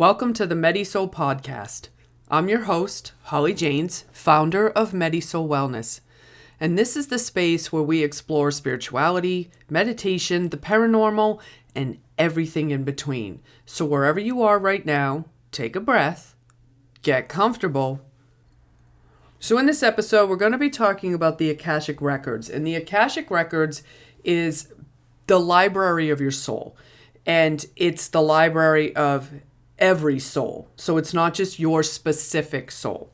Welcome to the MediSoul podcast. I'm your host, Holly Janes, founder of MediSoul Wellness. And this is the space where we explore spirituality, meditation, the paranormal, and everything in between. So wherever you are right now, take a breath, get comfortable. So in this episode, we're going to be talking about the Akashic Records. And the Akashic Records is the library of your soul. And it's the library of every soul. So it's not just your specific soul.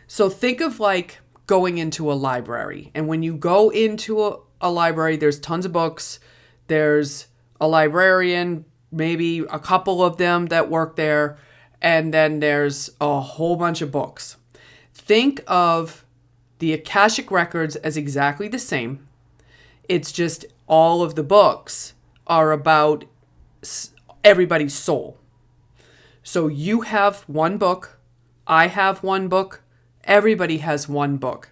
So think of like going into a library. And when you go into a library, there's tons of books. There's a librarian, maybe a couple of them that work there. And then there's a whole bunch of books. Think of the Akashic Records as exactly the same. It's just all of the books are about everybody's soul. So you have one book, I have one book, everybody has one book.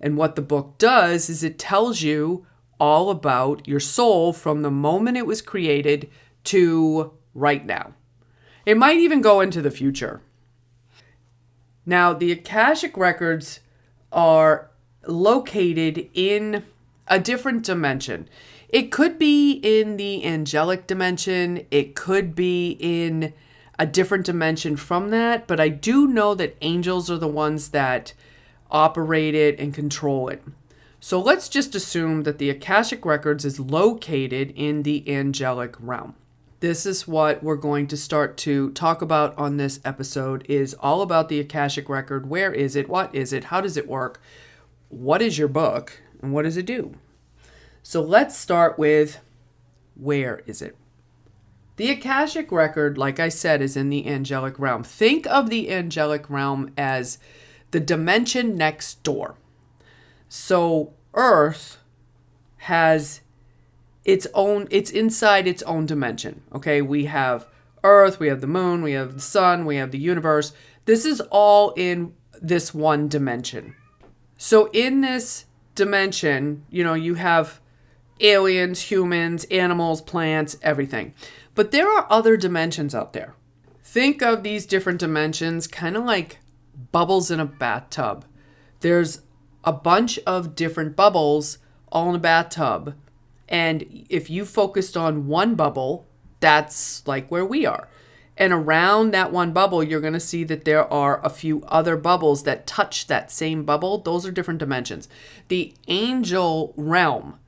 And what the book does is it tells you all about your soul from the moment it was created to right now. It might even go into the future. Now, the Akashic Records are located in a different dimension. It could be in the angelic dimension. It could be in a different dimension from that, but I do know that angels are the ones that operate it and control it. So let's just assume that the Akashic Records is located in the angelic realm. This is what we're going to start to talk about on this episode, is all about the Akashic Record. Where is it? What is it? How does it work? What is your book? And what does it do? So let's start with, where is it? The Akashic Record, like I said, is in the angelic realm. Think of the angelic realm as the dimension next door. So Earth has it's inside its own dimension. Okay, we have Earth, we have the moon, we have the sun, we have the universe. This is all in this one dimension. So in this dimension, you have aliens, humans, animals, plants, everything. But there are other dimensions out there. Think of these different dimensions kind of like bubbles in a bathtub. There's a bunch of different bubbles all in a bathtub. And if you focused on one bubble, that's like where we are. And around that one bubble, you're going to see that there are a few other bubbles that touch that same bubble. Those are different dimensions. The angel realm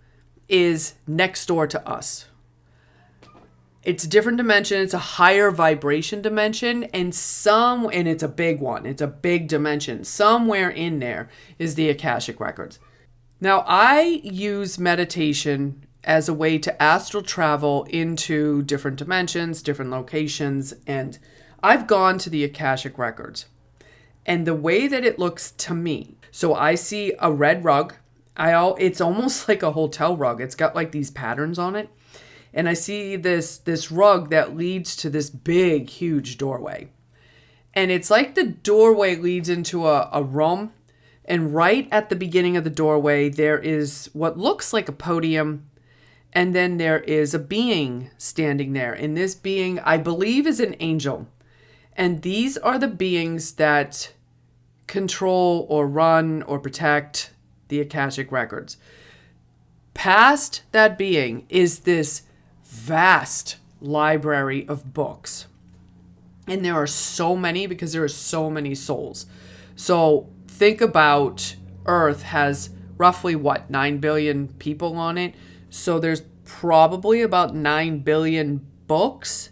is next door to us. It's a different dimension. It's a higher vibration dimension, and it's a big one. It's a big dimension. Somewhere in there is the Akashic Records. Now, I use meditation as a way to astral travel into different dimensions, different locations, and I've gone to the Akashic Records. And the way that it looks to me, so I see a red rug. It's almost like a hotel rug. It's got like these patterns on it. And I see this rug that leads to this big, huge doorway. And it's like the doorway leads into a room. And right at the beginning of the doorway, there is what looks like a podium. And then there is a being standing there. And this being, I believe, is an angel. And these are the beings that control or run or protect the Akashic Records. Past that being is this vast library of books. And there are so many because there are so many souls. So think about Earth has roughly 9 billion people on it. So there's probably about 9 billion books.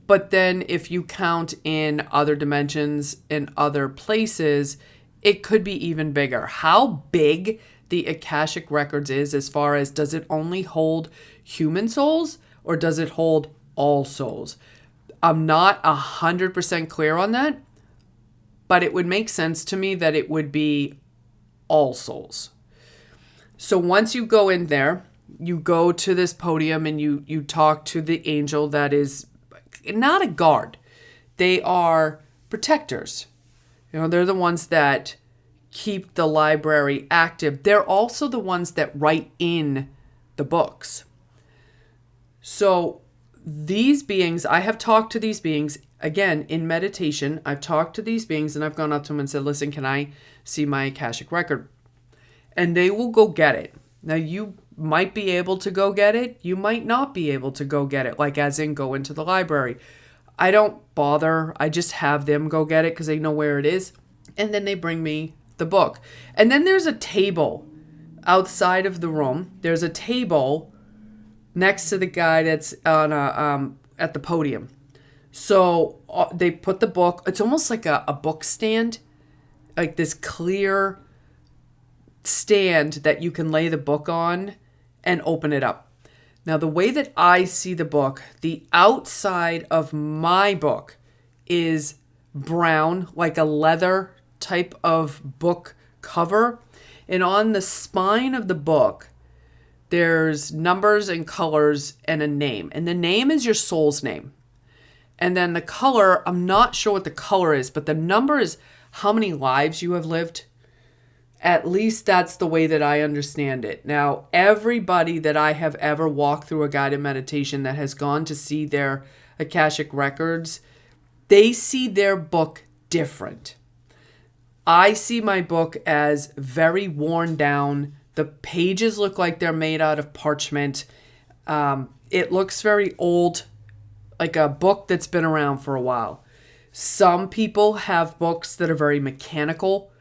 But then if you count in other dimensions and other places, it could be even bigger. How big the Akashic Records is as far as, does it only hold human souls or does it hold all souls? I'm not 100% clear on that, but it would make sense to me that it would be all souls. So once you go in there, you go to this podium and you talk to the angel that is not a guard. They are protectors. They're the ones that keep the library active. They're also the ones that write in the books. So these beings, I have talked to these beings again, in meditation, I've talked to these beings and I've gone up to them and said, listen, can I see my Akashic record? And they will go get it. Now, you might be able to go get it. You might not be able to go get it, like as in go into the library. I don't bother. I just have them go get it because they know where it is. And then they bring me the book. And then there's a table outside of the room. There's a table next to the guy that's on at the podium. So they put the book. It's almost like a book stand, like this clear stand that you can lay the book on and open it up. Now, the way that I see the book, the outside of my book is brown, like a leather type of book cover. And on the spine of the book, there's numbers and colors and a name. And the name is your soul's name. And then the color, I'm not sure what the color is, but the number is how many lives you have lived. At least that's the way that I understand it. Now, everybody that I have ever walked through a guided meditation that has gone to see their Akashic records, they see their book different. I see my book as very worn down. The pages look like they're made out of parchment. It looks very old, like a book that's been around for a while. Some people have books that are very mechanical.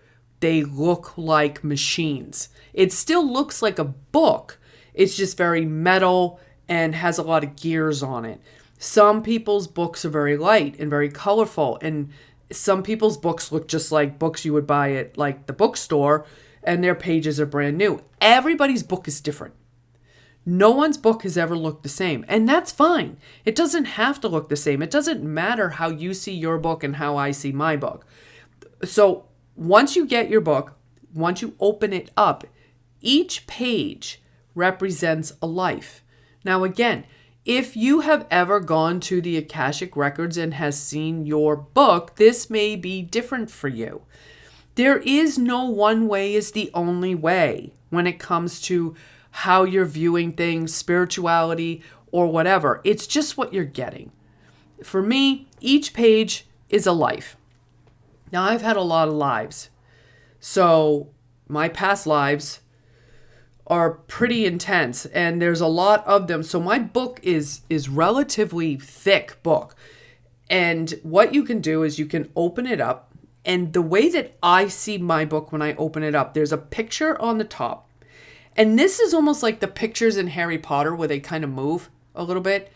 They look like machines. It still looks like a book. It's just very metal and has a lot of gears on it. Some people's books are very light and very colorful. And some people's books look just like books you would buy at like the bookstore, and their pages are brand new. Everybody's book is different. No one's book has ever looked the same. And that's fine. It doesn't have to look the same. It doesn't matter how you see your book and how I see my book. So once you get your book, once you open it up, each page represents a life. Now, again, if you have ever gone to the Akashic Records and has seen your book, this may be different for you. There is no one way is the only way when it comes to how you're viewing things, spirituality, or whatever. It's just what you're getting. For me, each page is a life. Now, I've had a lot of lives. So my past lives are pretty intense, and there's a lot of them. So my book is relatively thick book. And what you can do is you can open it up. And the way that I see my book when I open it up, there's a picture on the top. And this is almost like the pictures in Harry Potter where they kind of move a little bit.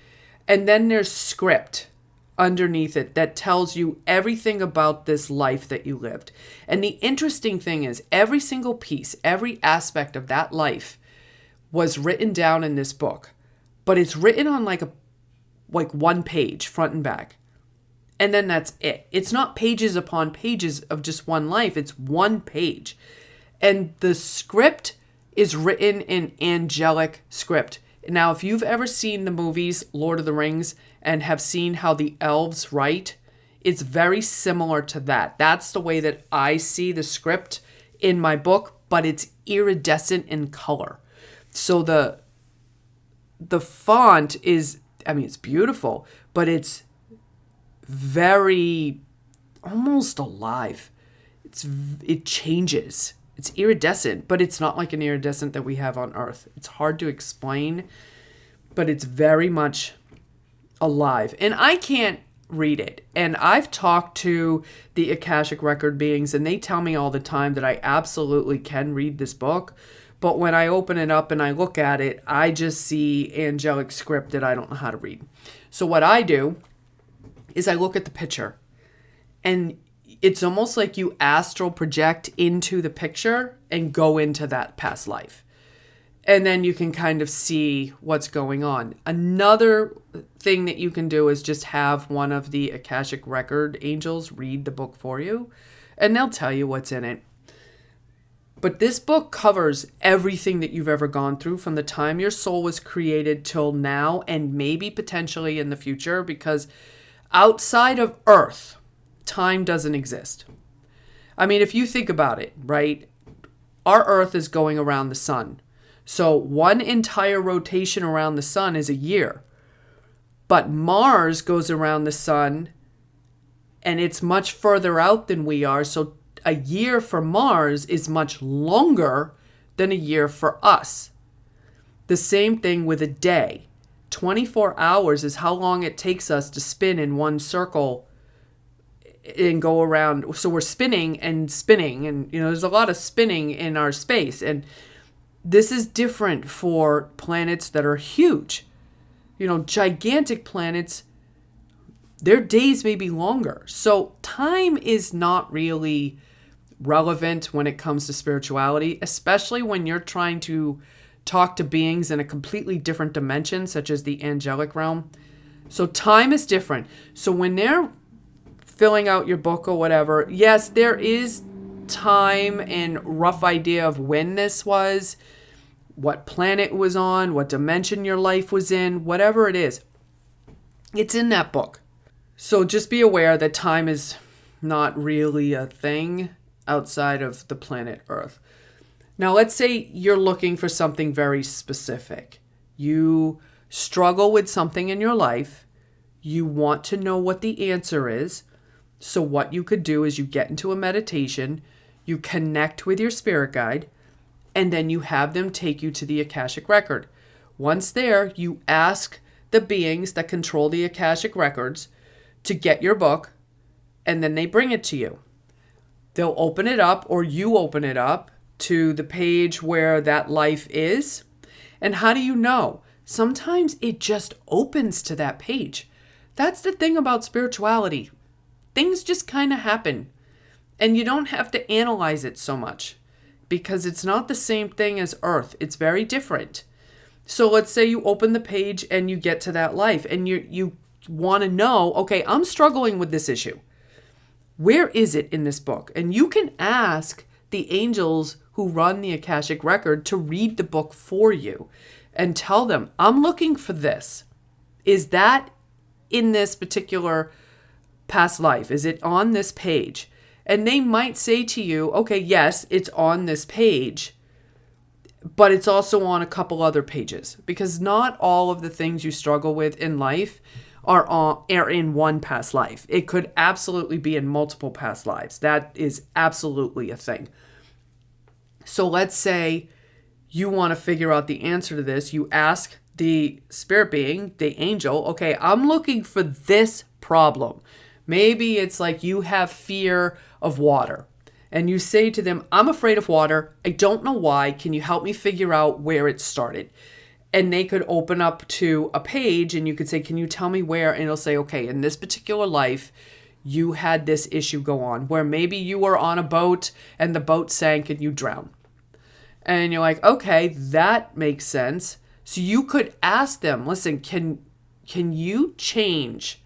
And then there's script underneath it that tells you everything about this life that you lived. And the interesting thing is every single piece, every aspect of that life was written down in this book. But it's written on like one page, front and back. And then that's it. It's not pages upon pages of just one life. It's one page. And the script is written in angelic script. Now, if you've ever seen the movies Lord of the Rings and have seen how the elves write, it's very similar to that. That's the way that I see the script in my book, but it's iridescent in color. So the font is, it's beautiful, but it's very almost alive. It changes. It's iridescent, but it's not like an iridescent that we have on Earth. It's hard to explain, but it's very much alive. And I can't read it. And I've talked to the Akashic Record beings, and they tell me all the time that I absolutely can read this book. But when I open it up and I look at it, I just see angelic script that I don't know how to read. So what I do is I look at the picture, and it's almost like you astral project into the picture and go into that past life. And then you can kind of see what's going on. Another thing that you can do is just have one of the Akashic Record angels read the book for you, and they'll tell you what's in it. But this book covers everything that you've ever gone through from the time your soul was created till now, and maybe potentially in the future, because outside of Earth, time doesn't exist. If you think about it, right? Our Earth is going around the sun. So one entire rotation around the sun is a year. But Mars goes around the sun and it's much further out than we are. So a year for Mars is much longer than a year for us. The same thing with a day. 24 hours is how long it takes us to spin in one circle and go around. So we're spinning, and there's a lot of spinning in our space. And this is different for planets that are huge. Gigantic planets, their days may be longer. So time is not really relevant when it comes to spirituality, especially when you're trying to talk to beings in a completely different dimension, such as the angelic realm. So time is different. So when they're filling out your book or whatever, yes, there is time and rough idea of when this was, what planet it was on, what dimension your life was in, whatever it is. It's in that book. So just be aware that time is not really a thing outside of the planet Earth. Now, let's say you're looking for something very specific. You struggle with something in your life. You want to know what the answer is. So what you could do is you get into a meditation, you connect with your spirit guide, and then you have them take you to the Akashic record. Once there, you ask the beings that control the Akashic records to get your book, and then they bring it to you. They'll open it up, or you open it up to the page where that life is. And how do you know? Sometimes it just opens to that page. That's the thing about spirituality. Things just kind of happen. And you don't have to analyze it so much, because it's not the same thing as Earth. It's very different. So let's say you open the page and you get to that life, and you want to know, okay, I'm struggling with this issue. Where is it in this book? And you can ask the angels who run the Akashic record to read the book for you and tell them, I'm looking for this. Is that in this particular past life? Is it on this page? And they might say to you, okay, yes, it's on this page, but it's also on a couple other pages, because not all of the things you struggle with in life are in one past life. It could absolutely be in multiple past lives. That is absolutely a thing. So let's say you want to figure out the answer to this. You ask the spirit being, the angel, okay, I'm looking for this problem. Maybe it's like you have fear of water, and you say to them, I'm afraid of water. I don't know why. Can you help me figure out where it started? And they could open up to a page, and you could say, can you tell me where? And it'll say, okay, in this particular life, you had this issue go on where maybe you were on a boat and the boat sank and you drowned. And you're like, okay, that makes sense. So you could ask them, listen, can you change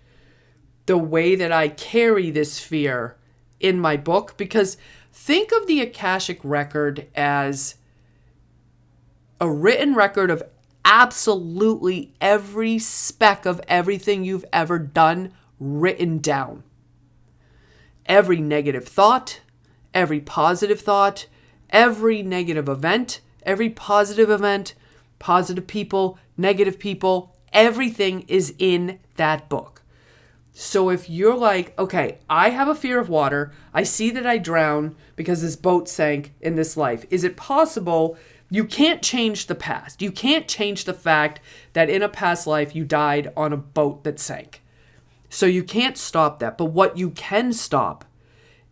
the way that I carry this fear in my book? Because think of the Akashic record as a written record of absolutely every speck of everything you've ever done written down. Every negative thought, every positive thought, every negative event, every positive event, positive people, negative people, everything is in that book. So if you're like, okay, I have a fear of water, I see that I drown because this boat sank in this life. Is it possible? You can't change the past. You can't change the fact that in a past life you died on a boat that sank. So you can't stop that. But what you can stop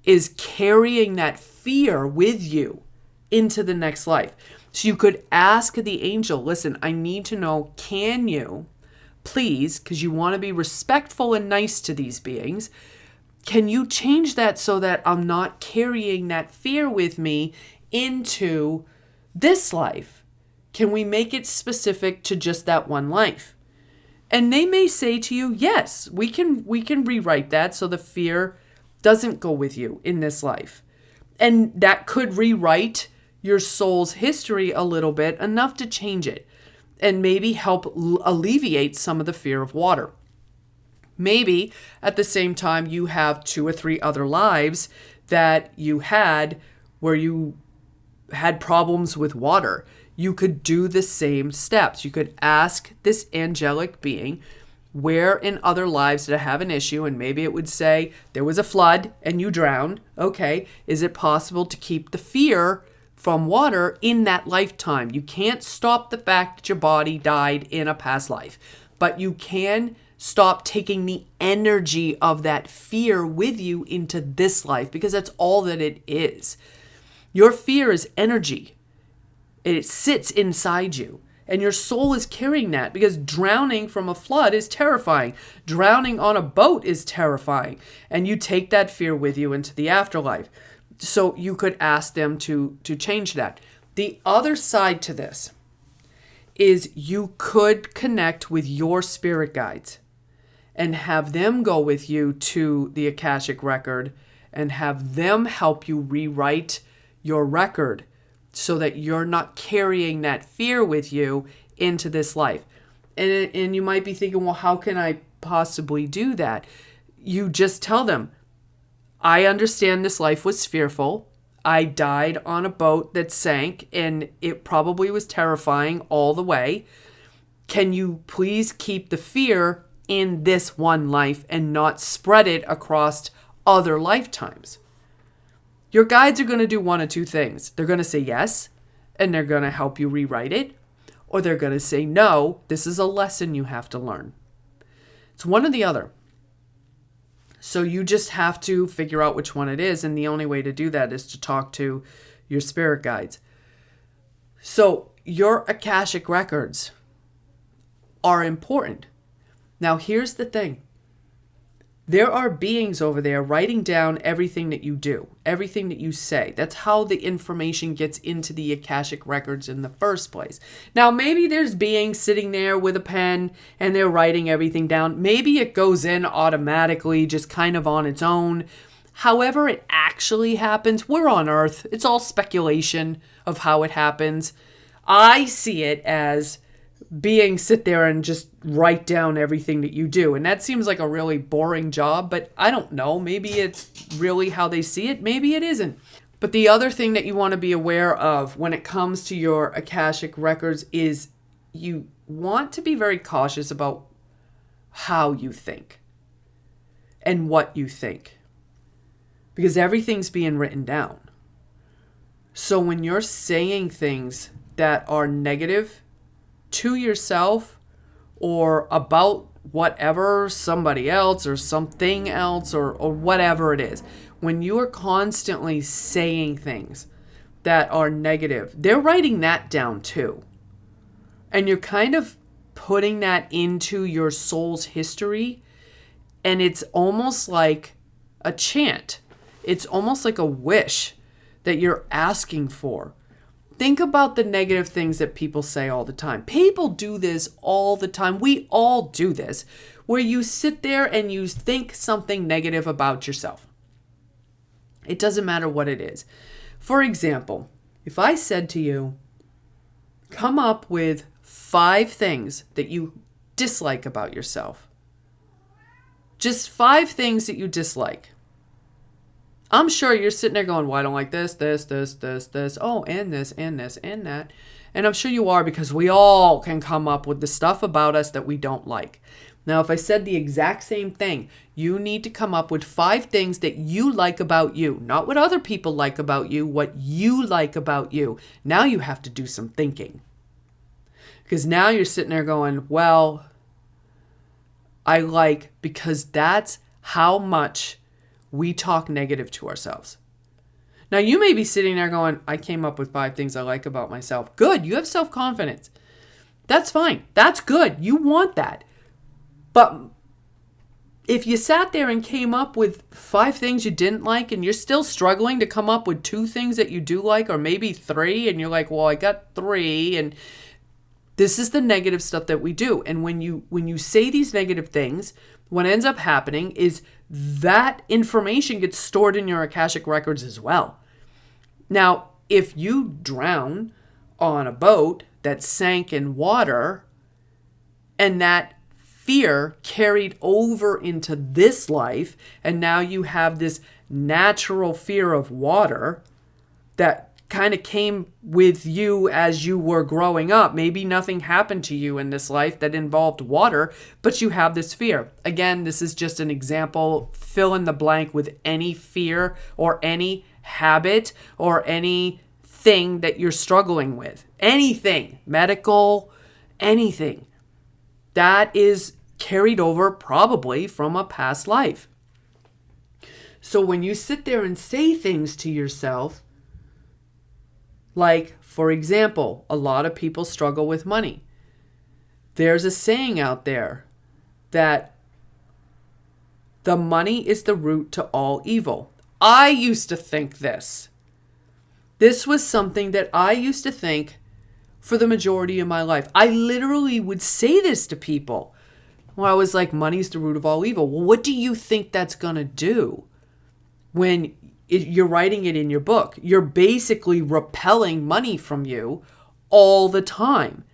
is carrying that fear with you into the next life. So you could ask the angel, listen, I need to know, can you please, because you want to be respectful and nice to these beings, can you change that so that I'm not carrying that fear with me into this life? Can we make it specific to just that one life? And they may say to you, yes, we can rewrite that so the fear doesn't go with you in this life. And that could rewrite your soul's history a little bit, enough to change it and maybe help alleviate some of the fear of water. Maybe at the same time you have 2 or 3 other lives that you had where you had problems with water. You could do the same steps. You could ask this angelic being where in other lives did I have an issue? And maybe it would say there was a flood and you drowned. Okay, is it possible to keep the fear from water in that lifetime? You can't stop the fact that your body died in a past life, but you can stop taking the energy of that fear with you into this life, because that's all that it is. Your fear is energy. It sits inside you. And your soul is carrying that, because drowning from a flood is terrifying. Drowning on a boat is terrifying. And you take that fear with you into the afterlife. So you could ask them to change that. The other side to this is you could connect with your spirit guides and have them go with you to the Akashic record and have them help you rewrite your record, so that you're not carrying that fear with you into this life. And you might be thinking, well, how can I possibly do that? You just tell them, I understand this life was fearful. I died on a boat that sank and it probably was terrifying all the way. Can you please keep the fear in this one life and not spread it across other lifetimes? Your guides are going to do one of two things. They're going to say yes, and they're going to help you rewrite it, or they're going to say no, this is a lesson you have to learn. It's one or the other. So you just have to figure out which one it is, and the only way to do that is to talk to your spirit guides. So your Akashic records are important. Now here's the thing. There are beings over there writing down everything that you do, everything that you say. That's how the information gets into the Akashic records in the first place. Now, maybe there's beings sitting there with a pen and they're writing everything down. Maybe it goes in automatically, just kind of on its own. However it actually happens, we're on Earth. It's all speculation of how it happens. I see it as beings sit there and just write down everything that you do. And that seems like a really boring job, but I don't know. Maybe it's really how they see it. Maybe it isn't. But the other thing that you want to be aware of when it comes to your Akashic records is you want to be very cautious about how you think and what you think, because everything's being written down. So when you're saying things that are negative to yourself or about whatever, somebody else or something else or whatever it is, when you are constantly saying things that are negative, they're writing that down too. And you're kind of putting that into your soul's history, and it's almost like a chant. It's almost like a wish that you're asking for. Think about the negative things that people say all the time. People do this all the time. We all do this, where you sit there and you think something negative about yourself. It doesn't matter what it is. For example, if I said to you, come up with 5 things that you dislike about yourself. Just 5 things that you dislike. I'm sure you're sitting there going, well, I don't like this. Oh, and this, and this, and that. And I'm sure you are, because we all can come up with the stuff about us that we don't like. Now, if I said the exact same thing, you need to come up with 5 things that you like about you. Not what other people like about you, what you like about you. Now you have to do some thinking. Because now you're sitting there going, well, I like, because that's how much we talk negative to ourselves. Now, you may be sitting there going, I came up with 5 things I like about myself. Good. You have self-confidence. That's fine. That's good. You want that. But if you sat there and came up with 5 things you didn't like, and you're still struggling to come up with 2 things that you do like, or maybe 3, and you're like, well, I got 3, and this is the negative stuff that we do. And when you say these negative things, what ends up happening is that information gets stored in your Akashic records as well. Now, if you drown on a boat that sank in water, and that fear carried over into this life, and now you have this natural fear of water that kind of came with you as you were growing up. Maybe nothing happened to you in this life that involved water, but you have this fear. Again, this is just an example. Fill in the blank with any fear or any habit or anything that you're struggling with. Anything, medical, anything. That is carried over probably from a past life. So when you sit there and say things to yourself, like, for example, a lot of people struggle with money. There's a saying out there that the money is the root to all evil. I used to think this. This was something that I used to think for the majority of my life. I literally would say this to people when I was like, money's the root of all evil. Well, what do you think that's going to do when you're writing it in your book? You're basically repelling money from you all the time.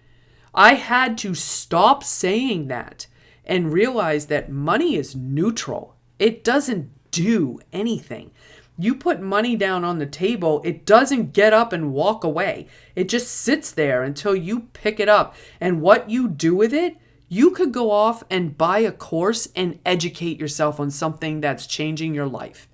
I had to stop saying that and realize that money is neutral. It doesn't do anything. You put money down on the table, it doesn't get up and walk away. It just sits there until you pick it up. And what you do with it, you could go off and buy a course and educate yourself on something that's changing your life.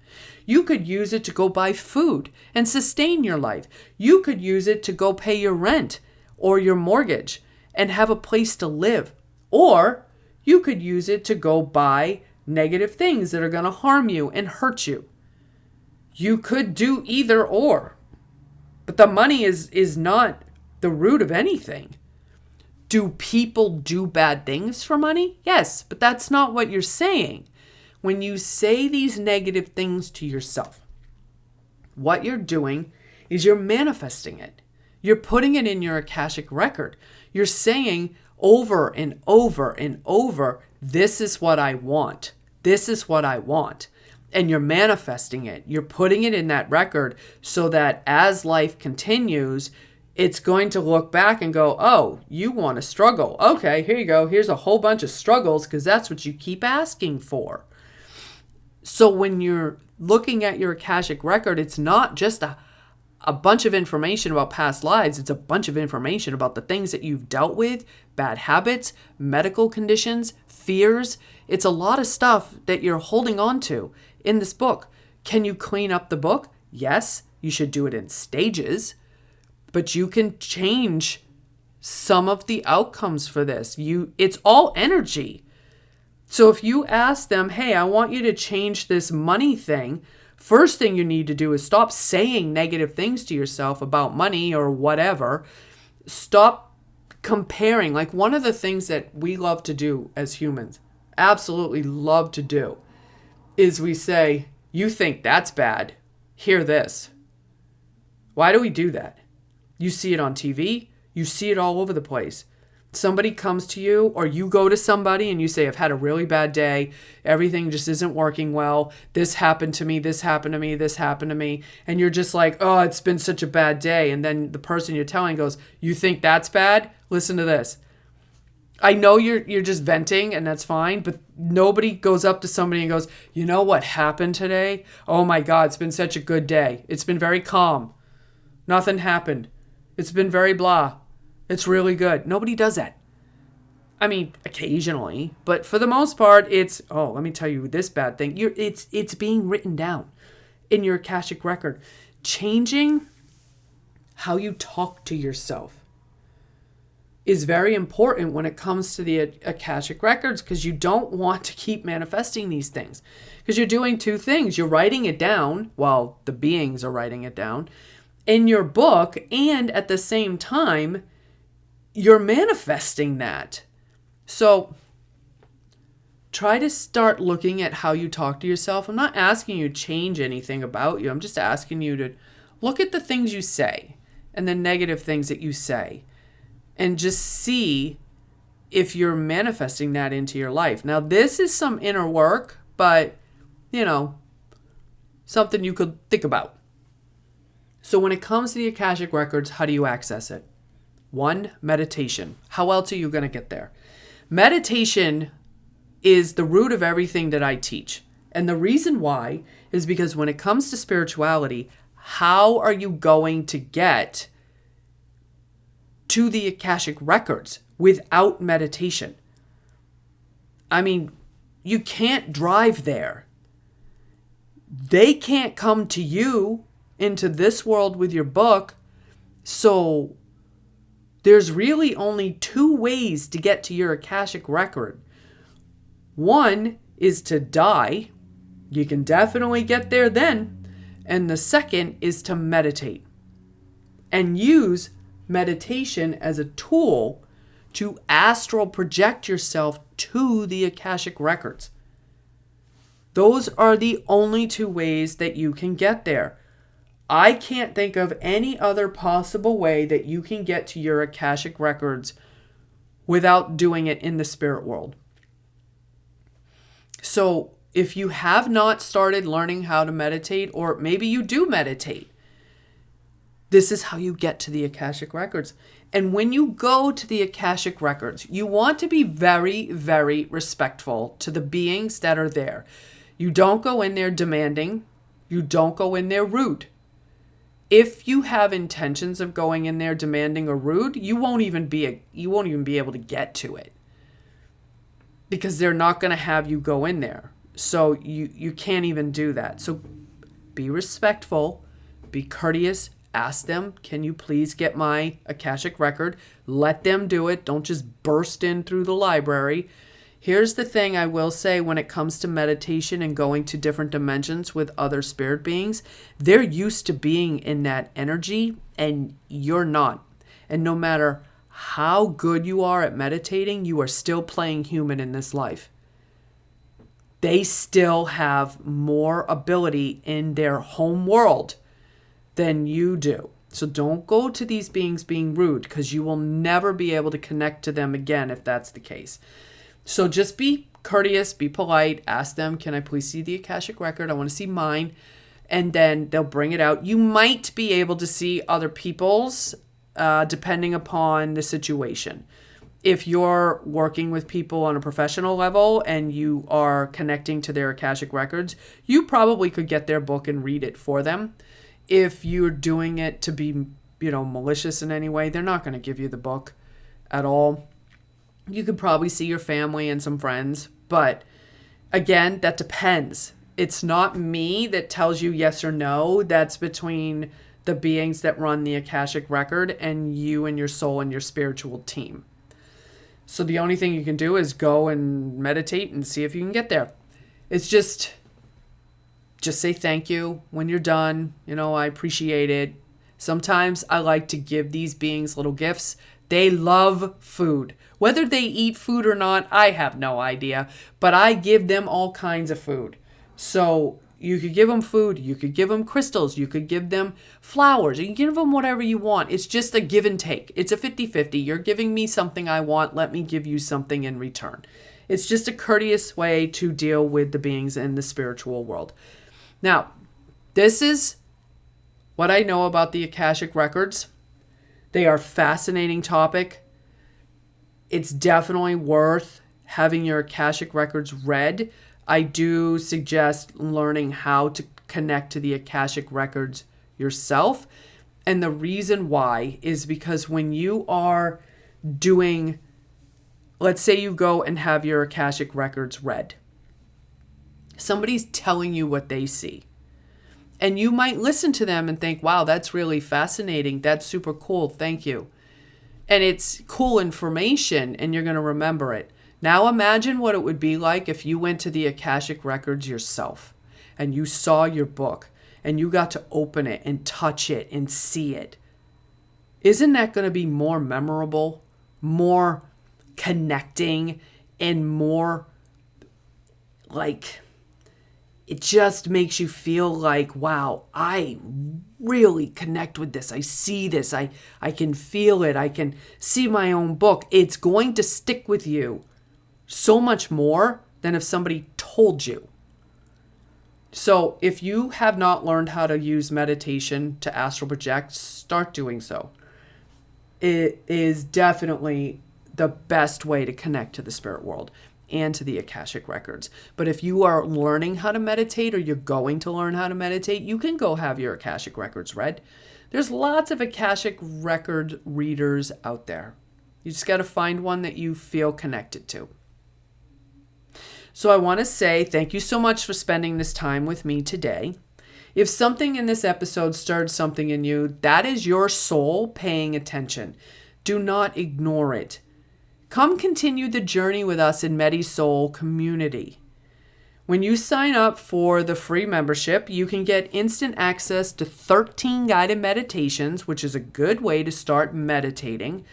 You could use it to go buy food and sustain your life. You could use it to go pay your rent or your mortgage and have a place to live. Or you could use it to go buy negative things that are going to harm you and hurt you. You could do either or. But the money is not the root of anything. Do people do bad things for money? Yes, but that's not what you're saying. When you say these negative things to yourself, what you're doing is you're manifesting it. You're putting it in your Akashic record. You're saying over and over and over, this is what I want. This is what I want. And you're manifesting it. You're putting it in that record so that as life continues, it's going to look back and go, oh, you want to struggle. Okay, here you go. Here's a whole bunch of struggles because that's what you keep asking for. So when you're looking at your Akashic record, it's not just a bunch of information about past lives. It's a bunch of information about the things that you've dealt with, bad habits, medical conditions, fears. It's a lot of stuff that you're holding on to in this book. Can you clean up the book? Yes, you should do it in stages, but you can change some of the outcomes for this. It's all energy. So if you ask them, hey, I want you to change this money thing, first thing you need to do is stop saying negative things to yourself about money or whatever. Stop comparing. Like one of the things that we love to do as humans, absolutely love to do, is we say, you think that's bad. Hear this. Why do we do that? You see it on TV. You see it all over the place. Somebody comes to you or you go to somebody and you say, I've had a really bad day. Everything just isn't working well. This happened to me. This happened to me. This happened to me. And you're just like, oh, it's been such a bad day. And then the person you're telling goes, you think that's bad? Listen to this. I know you're just venting and that's fine, but nobody goes up to somebody and goes, you know what happened today? Oh my God, it's been such a good day. It's been very calm. Nothing happened. It's been very blah. It's really good. Nobody does that. I mean, occasionally, but for the most part, it's, oh, let me tell you this bad thing. It's being written down in your Akashic record. Changing how you talk to yourself is very important when it comes to the Akashic records, because you don't want to keep manifesting these things, because you're doing two things. You're writing it down while the beings are writing it down in your book, and at the same time, you're manifesting that. So try to start looking at how you talk to yourself. I'm not asking you to change anything about you. I'm just asking you to look at the things you say and the negative things that you say and just see if you're manifesting that into your life. Now, this is some inner work, but, something you could think about. So when it comes to the Akashic Records, how do you access it? 1, meditation. How else are you going to get there? Meditation is the root of everything that I teach. And the reason why is because when it comes to spirituality, how are you going to get to the Akashic Records without meditation? I mean, you can't drive there. They can't come to you into this world with your book. So there's really only two ways to get to your Akashic record. One is to die. You can definitely get there then. And the second is to meditate and use meditation as a tool to astral project yourself to the Akashic records. Those are the only two ways that you can get there. I can't think of any other possible way that you can get to your Akashic records without doing it in the spirit world. So if you have not started learning how to meditate, or maybe you do meditate, this is how you get to the Akashic records. And when you go to the Akashic records, you want to be very, very respectful to the beings that are there. You don't go in there demanding. You don't go in there rude. If you have intentions of going in there demanding or rude, you won't even be able to get to it, because they're not going to have you go in there. So you can't even do that. So be respectful, be courteous, ask them, can you please get my Akashic record? Let them do it. Don't just burst in through the library. Here's the thing I will say when it comes to meditation and going to different dimensions with other spirit beings, they're used to being in that energy and you're not. And no matter how good you are at meditating, you are still playing human in this life. They still have more ability in their home world than you do. So don't go to these beings being rude, because you will never be able to connect to them again if that's the case. So just be courteous, be polite, ask them, can I please see the Akashic record? I want to see mine. And then they'll bring it out. You might be able to see other people's, depending upon the situation. If you're working with people on a professional level and you are connecting to their Akashic records, you probably could get their book and read it for them. If you're doing it to be, malicious in any way, they're not going to give you the book at all. You could probably see your family and some friends, but again, that depends. It's not me that tells you yes or no. That's between the beings that run the Akashic record and you and your soul and your spiritual team. So the only thing you can do is go and meditate and see if you can get there. It's just say thank you when you're done. I appreciate it. Sometimes I like to give these beings little gifts. They love food. Whether they eat food or not, I have no idea. But I give them all kinds of food. So you could give them food. You could give them crystals. You could give them flowers. You can give them whatever you want. It's just a give and take. It's a 50-50. You're giving me something I want. Let me give you something in return. It's just a courteous way to deal with the beings in the spiritual world. Now, this is what I know about the Akashic records. They are a fascinating topic. It's definitely worth having your Akashic records read. I do suggest learning how to connect to the Akashic records yourself. And the reason why is because when you are doing, let's say you go and have your Akashic records read. Somebody's telling you what they see. And you might listen to them and think, wow, that's really fascinating. That's super cool. Thank you. And it's cool information and you're going to remember it. Now imagine what it would be like if you went to the Akashic records yourself and you saw your book and you got to open it and touch it and see it. Isn't that going to be more memorable, more connecting, and more like, it just makes you feel like, wow, I really connect with this. I see this. I can feel it. I can see my own book. It's going to stick with you so much more than if somebody told you. So if you have not learned how to use meditation to astral project, start doing so. It is definitely the best way to connect to the spirit world. and to the Akashic Records. But if you are learning how to meditate or you're going to learn how to meditate, you can go have your Akashic Records read. There's lots of Akashic Record readers out there. You just got to find one that you feel connected to. So I want to say thank you so much for spending this time with me today. If something in this episode stirred something in you, that is your soul paying attention. Do not ignore it. Come continue the journey with us in MediSoul community. When you sign up for the free membership, you can get instant access to 13 guided meditations, which is a good way to start meditating.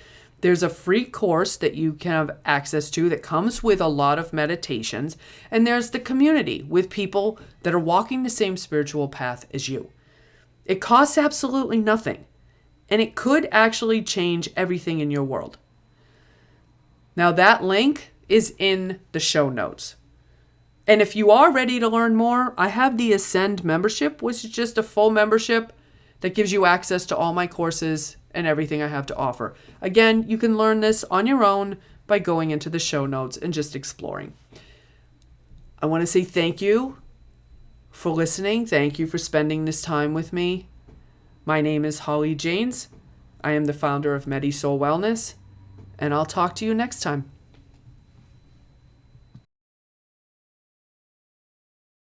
There's a free course that you can have access to that comes with a lot of meditations. And there's the community with people that are walking the same spiritual path as you. It costs absolutely nothing. And it could actually change everything in your world. Now that link is in the show notes. And if you are ready to learn more, I have the Ascend membership, which is just a full membership that gives you access to all my courses and everything I have to offer. Again, you can learn this on your own by going into the show notes and just exploring. I want to say thank you for listening. Thank you for spending this time with me. My name is Holly Janes. I am the founder of MediSoul Wellness, and I'll talk to you next time.